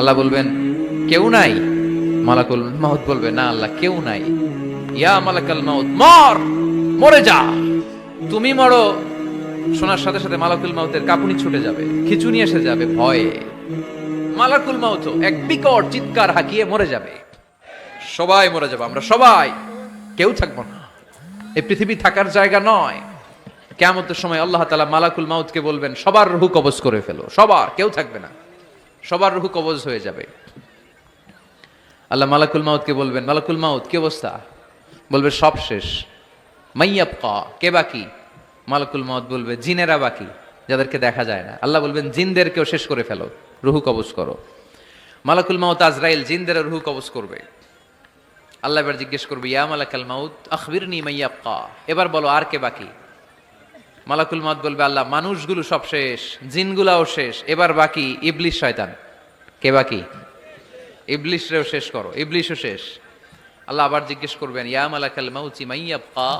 আল্লাহ বলবেন কেউ নাই। মালাকুল মাউত বলবে না আল্লাহ কেউ নাই। ইয়া মালাকাল মাউত মর, মরে যা। তুমি মরো, শোনার সাথে সাথে মালাকুল মাউতের কাঁপুনি ছুটে যাবে, খিঁচুনি এসে যাবে ভয়ে। মালাকুল মাউত এক বিকট চিৎকার হাঁকিয়ে মরে যাবে। সবাই মরে যাবে, আমরা সবাই, কেউ থাকবো না। এই পৃথিবী থাকার জায়গা নয়। কিয়ামতের সময় আল্লাহ তাআলা মালাকুল মাউতকে বলবেন সবার রূহ কবজ করে ফেলো, সবার, কেউ থাকবে না, সবার রূহ কবজ হয়ে যাবে। আল্লাহ মালাকুল মাউতকে বলবেন মালাকুল মাউত কি অবস্থা? বলবে সব শেষ। মাইয়াবকা, কে বাকি? মালাকুল মাউত বলবে জিনেরা বাকি, যাদেরকে দেখা যায় না। আল্লাহ বলবেন জিনদেরকেও শেষ করে ফেলো, রূহ কবজ করো। মালাকুল মাউত আজরাইল জিনদের রূহ কবজ করবে। আল্লাহ এবার জিজ্ঞেস করবে ইয়া মালাকাল মাউত আখবিরনি মাইয়াবকা, এবার বলো আর কে বাকি? মালাকুল মাউত বলবে আল্লাহ মানুষগুলো সব শেষ, জিনগুলাও শেষ, এবার বাকি ইবলিস শয়তান। কে বাকি? ইবলিসরেও শেষ করো, ইবলিসও শেষ। আল্লাহ আবার জিজ্ঞেস করবেন ইয়া মালাকাল মাউতি মাইয়াবকা,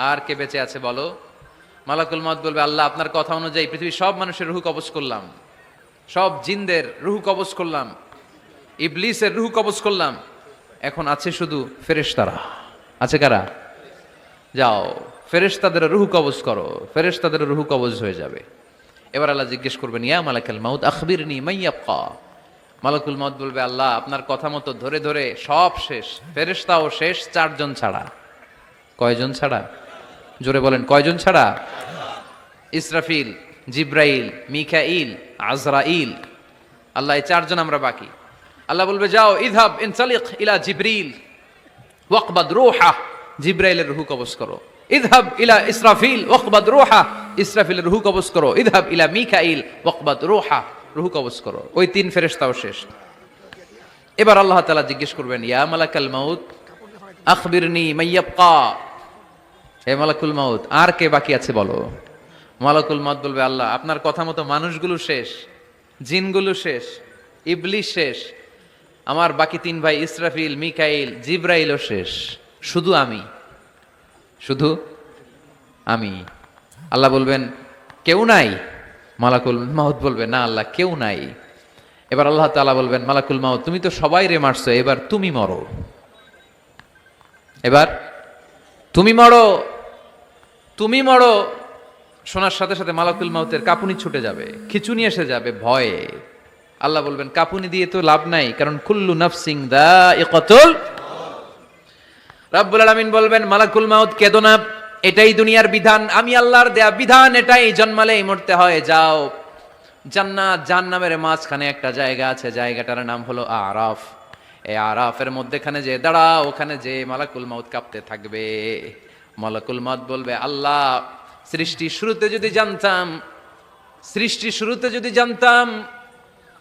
আর কে বেঁচে আছে বলো? মালাকুল মাউত বলবে আল্লাহ আপনার কথা অনুযায়ী পৃথিবীর সব মানুষের রূহ কবজ করলাম, সব জিনদের রূহ কবজ করলাম, ইবলিসের রূহ কবজ করলাম, এখন আছে শুধু ফেরেশতারা। আছে কারা? যাও ফেরেশতাদের রূহ কবজ করো, ফেরেশতাদের রূহ কবজ হয়ে যাবে। এবার আল্লাহ জিজ্ঞেস করবেন ইয়া মালাকাল মাউত আখবিরনি মাইয়াবকা। মালাকুল মাউত বলবে আল্লাহ আপনার কথা মতো ধরে ধরে সব শেষ, ফেরেশতাও শেষ, চারজন ছাড়া। কয়জন ছাড়া? জোরে বলেন কয়জন ছাড়া? ইসরাফিল, জিব্রাইল, মিকাইল, আজরাইল। আল্লাহ এই চারজন আমরা বাকি। আল্লাহ বলবে যাও ইযহাব ইনসালিক ইলা জিবরিল ওয়াকবাদ রূহা, জিব্রাইলের রূহ কবজ করো। ইযহাব ইলা ইসরাফিল ওয়াকবাদ রূহা, ইসরাফিলের রূহ কবজ করো। ইযহাব ইলা মিকাইল ওয়াকবাদ রূহা, রূহ কবজ করো। ওই তিন ফেরেশতাও শেষ। এবার আল্লাহ তাআলা জিজ্ঞেস করবেন ইয়া মালাকাল মাউত আখবিরনি মাইয়াবকা, হে মালাকুল মাউত আর কে বাকি আছে বলো? মালাকুল মাউত বলবে আল্লাহ আপনার কথা মতো মানুষগুলো শেষ, জিনগুলো শেষ, ইবলিস শেষ, আমার বাকি তিন ভাই ইসরাফিল, মিকাইল, জিব্রাইলও শেষ, শুধু আমি, শুধু আমি। আল্লাহ বলবেন কেউ নাই? মালাকুল মাউত বলবে না আল্লাহ কেউ নাই। এবার আল্লাহ তাআলা বলবেন মালাকুল মাউত তুমি তো সবাই রে মারছো, এবার তুমি মরো, এবার তুমি মরো, তুমি মরো। শোনার সাথে সাথে মালাকুল মাউতের কাঁপুনি ছুটে যাবে, খিঁচুনি এসে যাবে ভয়ে। আল্লাহ বলবেন কাঁপুনি দিয়ে তো লাভ নাই, কারণ কুল্লু নাফসিন যায়িকাতুল। রাব্বুল আলামিন বলবেন মালাকুল মাউত কেঁদো না, এটাই দুনিয়ার বিধান, আমি আল্লাহর দেয়া বিধান, এটাই, জন্মালেই মরতে হয়। যাও জান্নাত জাহান্নামের মাঝখানে একটা জায়গা আছে, জায়গাটার নাম হলো আরাফ। এই আরাফের মধ্যেখানে যে দাঁড়াও, ওখানে যে মালাকুল মাউত কাঁপতে থাকবে। মালাকুল মাউত বলবে আল্লাহ সৃষ্টির শুরুতে যদি জানতাম, সৃষ্টির শুরুতে যদি জানতাম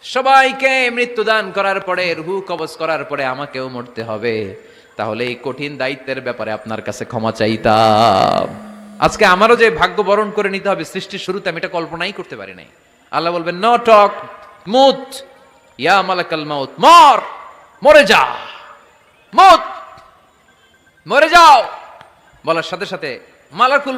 সবাইকে মৃত্যুদান করার পরে, রূহ কবজ করার পরে আমাকেও মরতে হবে, তাহলে এই কঠিন দায়িত্বের ব্যাপারে আপনার কাছে ক্ষমা চাইতাম। আজকে আমারও যে ভাগ্য বরণ করে নিতে হবে সৃষ্টির শুরুতে, আমি এটা কল্পনাই করতে পারি নাই। আল্লাহ বলবেন নো টক, মুত, ইয়া মালাকাল মাউত মর, মরে যা, মুত, মরে যাও। বলার সাথে সাথে মালাকুল